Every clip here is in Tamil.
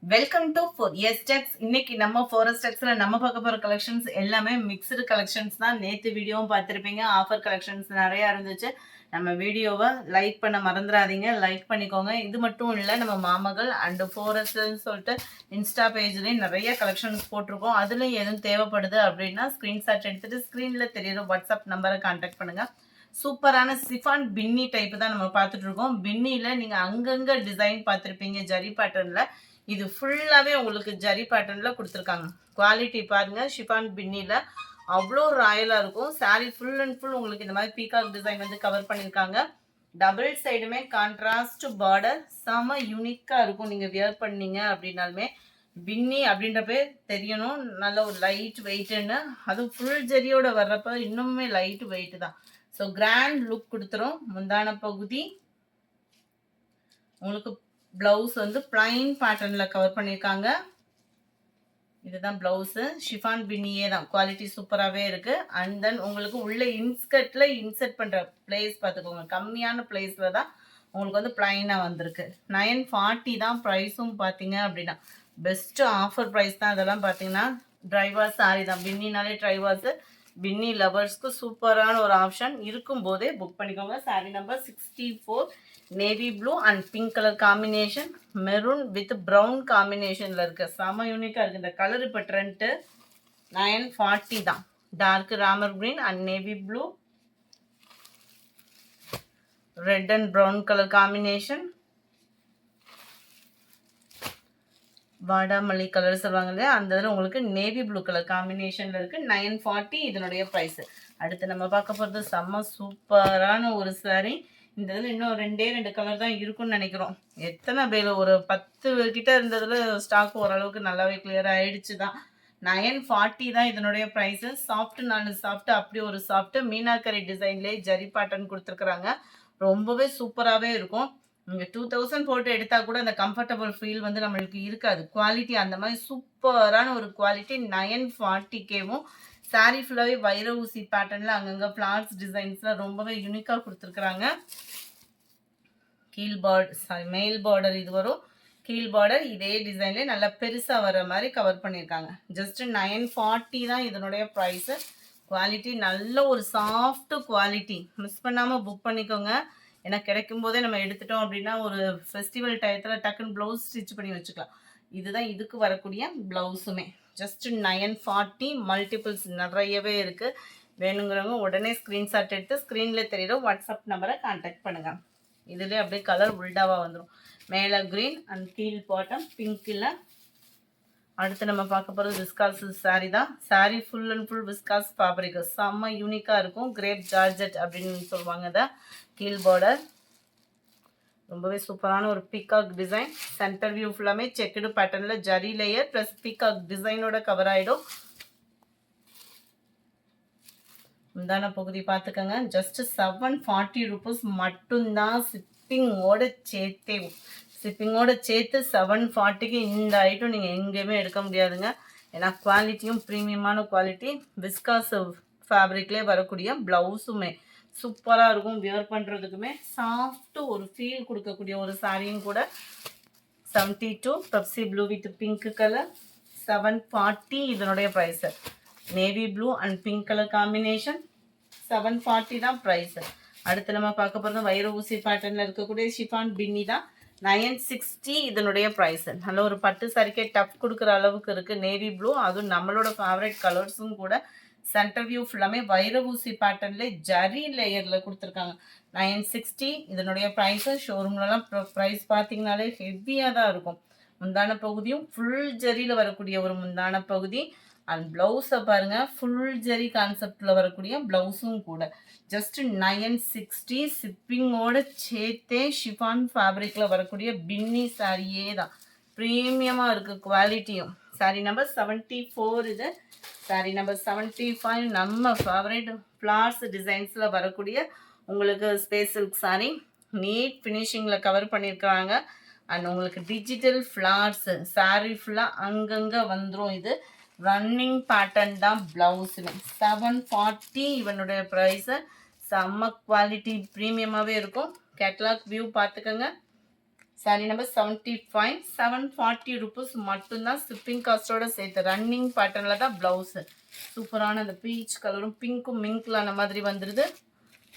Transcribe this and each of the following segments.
Welcome to SGX. இன்னைக்கு நம்ம ஃபோரஸ்டெக்ஸ்ல நம்ம பார்க்க போற கலெக்ஷன்ஸ் எல்லாமே மிக்சடு கலெக்ஷன்ஸ் தான். நேற்று வீடியோவும் பார்த்துருப்பீங்க. ஆஃபர் கலெக்ஷன்ஸ் நிறையா இருந்துச்சு. நம்ம வீடியோவை லைக் பண்ண மறந்துடாதீங்க, லைக் பண்ணிக்கோங்க. இது மட்டும் இல்லை, நம்ம மாமகள் அண்ட் ஃபோரஸ்ட்னு சொல்லிட்டு இன்ஸ்டா பேஜ்லேயும் நிறைய கலெக்ஷன்ஸ் போட்டிருக்கோம். அதுலேயும் எதுவும் தேவைப்படுது அப்படின்னா ஸ்க்ரீன்ஷாட் எடுத்துகிட்டு ஸ்க்ரீனில் தெரியுற வாட்ஸ்அப் நம்பரை கான்டாக்ட் பண்ணுங்கள். சூப்பரான சிஃபான் பின்னி டைப் தான் நம்ம பார்த்துட்டு இருக்கோம். பின்னியில் நீங்கள் அங்கங்கே டிசைன் பார்த்துருப்பீங்க ஜரி பேட்டர்னில். இது ஃபுல்லாகவே உங்களுக்கு ஜரி பேட்டர்னில் கொடுத்துருக்காங்க. குவாலிட்டி பாருங்கள், ஷிஃபான் பின்னியில் அவ்வளோ ராயலாக இருக்கும். சாரீ ஃபுல் அண்ட் ஃபுல் உங்களுக்கு இந்த மாதிரி பீகாக் டிசைன் வந்து கவர் பண்ணியிருக்காங்க. டபுள் சைடுமே கான்ட்ராஸ்ட் பார்டர் செம யூனிக்காக இருக்கும். நீங்கள் வியர் பண்ணீங்க அப்படின்னாலுமே பின்னி அப்படின்றப்பே தெரியணும் நல்ல ஒரு லைட் வெயிட்டுன்னு. அதுவும் ஃபுல் ஜரியோட வர்றப்ப இன்னுமே லைட் வெயிட்டு தான். ஸோ கிராண்ட் லுக் கொடுத்துரும். முந்தான பகுதி உங்களுக்கு பிளவுஸ் வந்து பிளைன் பேட்டர்ன்ல கவர் பண்ணியிருக்காங்க. இதுதான் பிளவுஸு. ஷிஃபான் பின்னியே தான், குவாலிட்டி சூப்பராகவே இருக்கு. அண்ட் தென் உங்களுக்கு உள்ள இன்ஸ்கர்ட்ல இன்சர்ட் பண்ற பிளேஸ் பார்த்துக்கோங்க, கம்மியான பிளேஸ்ல தான் உங்களுக்கு வந்து பிளைனாக வந்திருக்கு. 940 தான் ப்ரைஸும் பார்த்தீங்க அப்படின்னா பெஸ்ட் ஆஃபர் ப்ரைஸ் தான். இதெல்லாம் பார்த்தீங்கன்னா ட்ரைவாஸ் சாரி தான். பின்னினாலே ட்ரைவாஸு. பின்னி லவர்ஸ்க்கு சூப்பரான ஒரு ஆப்ஷன் இருக்கும் போதே புக் பண்ணிக்கோங்க. Sorry number 64, navy blue and pink colour combination, maroon with brown காம்பினேஷனில் இருக்கு. செம யூனிக்காக இருக்குது இந்த கலர். இப்போ ட்ரெண்ட்டு 940 தான். Dark Ramar green and navy blue, red and brown colour combination, வாடாமல்லி கலர் சொல்லுவாங்க இல்லையா, அந்த இதில் உங்களுக்கு நேவி ப்ளூ கலர் காம்பினேஷனில் இருக்குது. 940 இதனுடைய ப்ரைஸு. அடுத்து நம்ம பார்க்க போகிறது செம்ம சூப்பரான ஒரு சாரீ. இந்த இதில் இன்னும் ரெண்டு கலர் தான் இருக்குன்னு நினைக்கிறோம். எத்தனை பேர் ஒரு 10 கிட்ட இருந்ததில் ஸ்டாக் ஓரளவுக்கு நல்லாவே கிளியர் ஆகிடுச்சு தான். 940 தான் இதனுடைய ப்ரைஸு. சாஃப்ட்டு 4 சாஃப்ட்டு, அப்படி ஒரு சாஃப்ட்டு மீனாக்கரி டிசைன்லேயே ஜரி பேட்டர்ன் கொடுத்துருக்குறாங்க. ரொம்பவே சூப்பராகவே இருக்கும். நீங்கள் 2000 போட்டு எடுத்தால் கூட அந்த கம்ஃபர்டபுள் ஃபீல் வந்து நம்மளுக்கு இருக்காது. குவாலிட்டி அந்த மாதிரி சூப்பரான ஒரு குவாலிட்டி. 940Kவும் சாரீ ஃபுல்லாகவே வைர ஊசி பேட்டர்னில் அங்கங்கே ஃப்ளார்ஸ் டிசைன்ஸில் ரொம்பவே யூனிக்காக கொடுத்துருக்குறாங்க. கீழ் பார்டர் மேல் பார்டர் இது வரும். கீழ் பார்டர் இதே டிசைன்லேயே நல்லா பெருசாக வர மாதிரி கவர் பண்ணியிருக்காங்க. ஜஸ்ட்டு 940 தான் இதனுடைய ப்ரைஸு. குவாலிட்டி நல்ல ஒரு சாஃப்ட் குவாலிட்டி. மிஸ் பண்ணாமல் புக் பண்ணிக்கோங்க. ஏன்னா கிடைக்கும் போதே நம்ம எடுத்துட்டோம் அப்படின்னா ஒரு ஃபெஸ்டிவல் டயத்தில் டக்குன்னு ப்ளவுஸ் ஸ்டிச் பண்ணி வச்சுக்கலாம். இதுதான் இதுக்கு வரக்கூடிய ப்ளவுஸுமே. ஜஸ்ட் 940. மல்டிபிள்ஸ் நிறையவே இருக்குது. வேணுங்கிறவங்க உடனே ஸ்க்ரீன்ஷாட் எடுத்து ஸ்க்ரீனில் தெரியுற வாட்ஸ்அப் நம்பரை கான்டாக்ட் பண்ணுங்கள். இதுலேயே அப்படியே கலர் உல்டாவாக வந்துடும். மேலே க்ரீன் அண்ட் கீழ் பாட்டம் பிங்க்கில். அடுத்து நம்ம பார்க்க போகிறது விஸ்காஸ் சாரீ தான். Sari full and full viscose fabric செம்ம யூனிக்காக இருக்கும். கிரேப் ஜார்ஜெட் அப்படின்னு சொல்லுவாங்க. இதை கீழ் பார்டர் ரொம்பவே சூப்பரான ஒரு பீகாக் டிசைன். சென்டர் வியூ ஃபுல்லாமே செக்குடு பேட்டர்னில் ஜரி லேயர் ப்ளஸ் பீகாக் டிசைனோட கவர் ஆகிடும். முந்தான பகுதி பார்த்துக்கோங்க. ஜஸ்ட் 740 ருபீஸ் மட்டும்தான். ஷிப்பிங்கோட சேர்த்து 740க்கு இந்த ஐட்டம் நீங்கள் எங்கேயுமே எடுக்க முடியாதுங்க. ஏன்னா குவாலிட்டியும் ப்ரீமியமான குவாலிட்டி. விஸ்காஸ் ஃபேப்ரிக்லேயே வரக்கூடிய ப்ளவுஸுமே சூப்பராக இருக்கும். வியர் பண்ணுறதுக்குமே சாஃப்ட்டு ஒரு ஃபீல் கொடுக்கக்கூடிய ஒரு சாரியும் கூட. 72 Pepsi blue with pink colour, 740 இதனுடைய price. Navy blue and pink colour combination, 740 தான் ப்ரைஸு. அடுத்து நம்ம பார்க்க போகிறது வைர ஊசி பேட்டர்னில் இருக்கக்கூடிய ஷிஃபான் பின்னி தான். 960 இதனுடைய ப்ரைஸு. நல்ல ஒரு பட்டு சாரிக்கே டஃப் கொடுக்குற அளவுக்கு இருக்குது. நேவி ப்ளூ, அதுவும் நம்மளோட ஃபேவரட் கலர்ஸும் கூட. சென்டர் வியூ ஃபுல்லாமே வைர ஊசி பேட்டர்ன்ல ஜரி லேயரில் கொடுத்துருக்காங்க. 960 இதனுடைய ப்ரைஸு. ஷோரூம்லலாம் ப்ரைஸ் பார்த்தீங்கனாலே ஹெவியாக தான் இருக்கும். முந்தான பகுதியும் ஃபுல் ஜரியில் வரக்கூடிய ஒரு முந்தான பகுதி. அண்ட் ப்ளவுஸை பாருங்கள், ஃபுல் ஜரி கான்செப்டில் வரக்கூடிய ப்ளவுஸும் கூட. ஜஸ்ட் 960. ஷிப்பிங்கோட சேர்த்தே ஷிஃபான் ஃபேப்ரிக்கில் வரக்கூடிய பின்னி சாரியே தான். ப்ரீமியமாக இருக்குது குவாலிட்டியும். சாரி நம்பர் 74 இது. சாரி நம்பர் 75 நம்ம ஃபேவரட் ஃப்ளார்ஸ் டிசைன்ஸில் வரக்கூடிய உங்களுக்கு ஸ்பேஸ் சில்க் சாரி. நீட் ஃபினிஷிங்கில் கவர் பண்ணியிருக்கிறாங்க. அண்ட் உங்களுக்கு டிஜிட்டல் ஃப்ளார்ஸு சாரி ஃபுல்லாக அங்கங்கே வந்துடும். இது ரன்னிங் பேட்டர்ன் தான் ப்ளவுஸுமே. 740 இவனுடைய ப்ரைஸு. செம்ம குவாலிட்டி ப்ரீமியமாகவே இருக்கும். கேட்லாக் வியூ பார்த்துக்கோங்க. சாரி நம்பர் 75 740 ருபீஸ் மட்டும்தான் ஷிப்பிங் காஸ்டோட சேர்த்து. ரன்னிங் பேட்டர்னில் தான் ப்ளவுஸு. சூப்பரான அந்த பீச் கலரும் பிங்க்கும் மிங்க்ல அந்த மாதிரி வந்துடுது.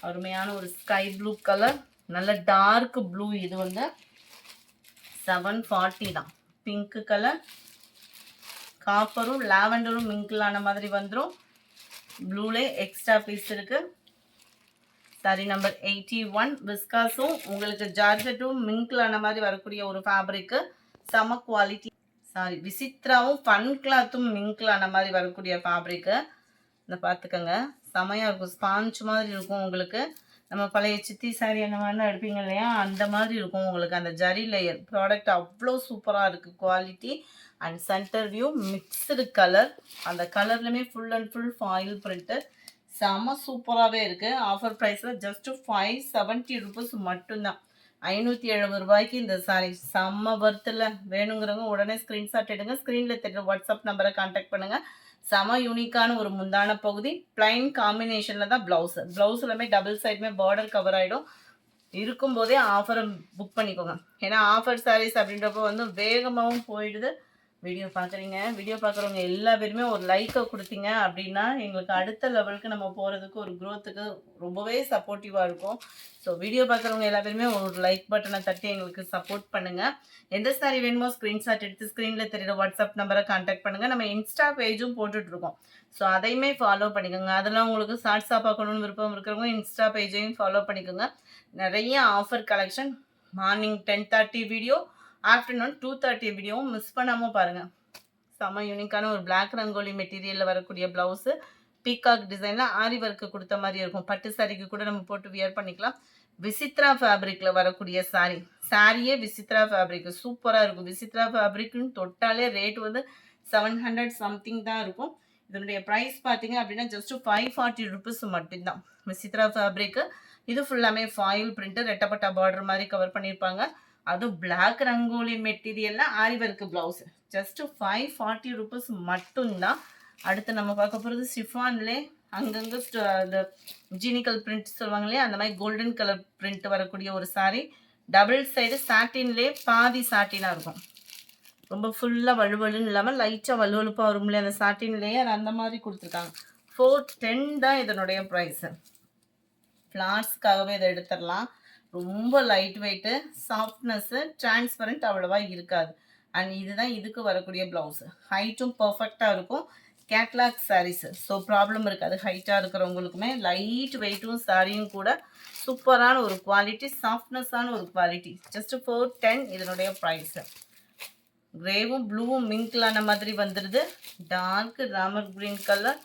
அருமையான ஒரு ஸ்கை ப்ளூ கலர், நல்ல டார்க் ப்ளூ. இது வந்து 740 தான். பிங்க் கலர், காப்பரும் லாவெண்டரும் மிங்க்லான மாதிரி வந்துடும். ப்ளூலே எக்ஸ்ட்ரா பீஸ் இருக்கு. சாரி நம்பர் 81 விஸ்காஸும் உங்களுக்கு ஜார்ஜெட்டும் மிங்க்லான மாதிரி வரக்கூடிய ஒரு ஃபேப்ரிக்கு. செம குவாலிட்டி. சாரி விசித்ராவும் ஃபன் கிளாத்தும் மிங்க்லான மாதிரி வரக்கூடிய ஃபேப்ரிக்கு. இந்த பார்த்துக்கோங்க, செமையாக இருக்கும். ஸ்பாஞ்ச் மாதிரி இருக்கும் உங்களுக்கு. நம்ம பழைய சித்தி சாரி அந்த மாதிரிலாம் எடுப்பீங்க இல்லையா, அந்த மாதிரி இருக்கும் உங்களுக்கு அந்த ஜரி லேயர். ப்ராடக்ட் அவ்வளோ சூப்பராக இருக்குது quality. And centre view mixed colour. அந்த கலர்லையுமே full and full foil print. செம சூப்பராகவே இருக்குது. ஆஃபர் ப்ரைஸில் ஜஸ்ட்டு 570 ருபீஸ் மட்டும்தான். 570 ரூபாய்க்கு இந்த சாரீ செம்ம பர்த்தில். வேணுங்கிறவங்க உடனே ஸ்க்ரீன்ஷாட் எடுங்க. ஸ்க்ரீனில் தெரியுற வாட்ஸ்அப் நம்பரை கான்டாக்ட் பண்ணுங்கள். செம யூனிக்கான ஒரு முந்தான பகுதி. பிளைன் காம்பினேஷனில் தான் ப்ளவுஸு. ப்ளவுஸ்லுமே டபுள் சைடுமே பார்டர் கவர் ஆகிடும். இருக்கும்போதே ஆஃபரை புக் பண்ணிக்கோங்க. ஏன்னா ஆஃபர் சாரீஸ் அப்படின்றப்போ வந்து வேகமாகவும் போயிடுது. வீடியோ பார்க்குறீங்க, வீடியோ பார்க்குறவங்க எல்லா பேருமே ஒரு லைக்கை கொடுத்தீங்க அப்படின்னா எங்களுக்கு அடுத்த லெவலுக்கு நம்ம போகிறதுக்கு ஒரு க்ரோத்துக்கு ரொம்பவே சப்போர்ட்டிவாக இருக்கும். ஸோ வீடியோ பார்க்குறவங்க எல்லா பேருமே ஒரு லைக் பட்டனை தட்டி எங்களுக்கு சப்போர்ட் பண்ணுங்கள். எந்த சாரி வேணுமோ ஸ்க்ரீன்ஷாட் எடுத்து ஸ்க்ரீனில் தெரியுற வாட்ஸ்அப் நம்பரை கான்டாக்ட் பண்ணுங்கள். நம்ம இன்ஸ்டா பேஜும் போட்டுட்ருக்கோம். ஸோ அதையுமே ஃபாலோ பண்ணிக்கோங்க. அதெல்லாம் உங்களுக்கு ஷார்ட்ஸாக பார்க்கணுன்னு விருப்பம் இருக்கிறவங்க இன்ஸ்டா பேஜையும் ஃபாலோ பண்ணிக்கோங்க. நிறைய offer collection. Morning 10:30 video, afternoon 2:30 வீடியோவும் மிஸ் பண்ணாமல் பாருங்கள். செம்ம யூனிக்கான ஒரு பிளாக் ரங்கோலி மெட்டீரியலில் வரக்கூடிய ப்ளவுஸு. பீகாக் டிசைனில் ஆரி ஒர்க்கு கொடுத்த மாதிரி இருக்கும். பட்டு சாரிக்கு கூட நம்ம போட்டு வியர் பண்ணிக்கலாம். விசித்ரா ஃபேப்ரிக்கில் வரக்கூடிய சாரீ. சாரியே விசித்ரா ஃபேப்ரிக் சூப்பராக இருக்கும். விசித்ரா ஃபேப்ரிக்னு தொட்டாலே ரேட் வந்து 700 சம்திங் தான் இருக்கும். இதனுடைய ப்ரைஸ் பார்த்தீங்க அப்படின்னா ஜஸ்ட்டு 540 ருபீஸ் மட்டும்தான். விசித்ரா ஃபேப்ரிக்கு. இது ஃபுல்லாமே ஃபாயில் பிரிண்ட்டு, ரெட்டப்பட்டா பார்டர் மாதிரி கவர் பண்ணியிருப்பாங்க. அதுவும் பிளாக் ரங்கோலி மெட்டீரியலில் ஆரி ஒர்க்கு ப்ளவுஸ். ஜஸ்ட்டு 540 ருபீஸ் மட்டும்தான். அடுத்து நம்ம பார்க்க போகிறது ஷிஃபான்லே அங்கங்கே இந்த ஜீனிக்கல் பிரிண்ட் சொல்லுவாங்க இல்லையா, அந்த மாதிரி கோல்டன் கலர் பிரிண்ட் வரக்கூடிய ஒரு சாரீ. டபுள் சைடு சாட்டின்லே பாதி சாட்டினாக இருக்கும். ரொம்ப ஃபுல்லாக வலுவலுன்னு இல்லாமல் லைட்டாக வலுவலுப்பாக வரும் இல்லையா அந்த சாட்டின் லேயர், அந்த மாதிரி கொடுத்துருக்காங்க. 410 தான் இதனுடைய ப்ரைஸு. ஃப்ளார்ஸ்க்காகவே இதை எடுத்துடலாம். ரொம்ப லைட் வெயிட்டு, சாஃப்ட்னஸ்ஸு, டிரான்ஸ்பரண்ட் அவ்வளோவா இருக்காது. அண்ட் இதுதான் இதுக்கு வரக்கூடிய ப்ளவுஸு. ஹைட்டும் பர்ஃபெக்டாக இருக்கும். Catalogue sarees. ஸோ ப்ராப்ளம் இருக்காது. ஹைட்டாக இருக்கிறவங்களுக்குமே லைட் வெயிட்டும் சாரியும் கூட சூப்பரான ஒரு குவாலிட்டி, சாஃப்ட்னஸான ஒரு குவாலிட்டி. ஜஸ்ட்டு 410 இதனுடைய ப்ரைஸு. கிரேவும் ப்ளூவும் மிங்க்லான மாதிரி வந்துடுது. Dark Ramar green colour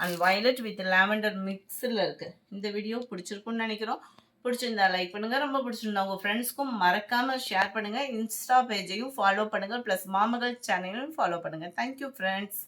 and violet with lavender மிக்ஸில் இருக்குது. இந்த வீடியோ பிடிச்சிருக்குன்னு நினைக்கிறோம். பிடிச்சிருந்தா லைக் பண்ணுங்கள். ரொம்ப பிடிச்சிருந்தா உங்கள் ஃப்ரெண்ட்ஸ்க்கும் மறக்காமல் ஷேர் பண்ணுங்கள். இன்ஸ்டா பேஜையும் ஃபாலோ பண்ணுங்கள். ப்ளஸ் மாமகள் சேனலையும் ஃபாலோ பண்ணுங்கள். Thank you friends.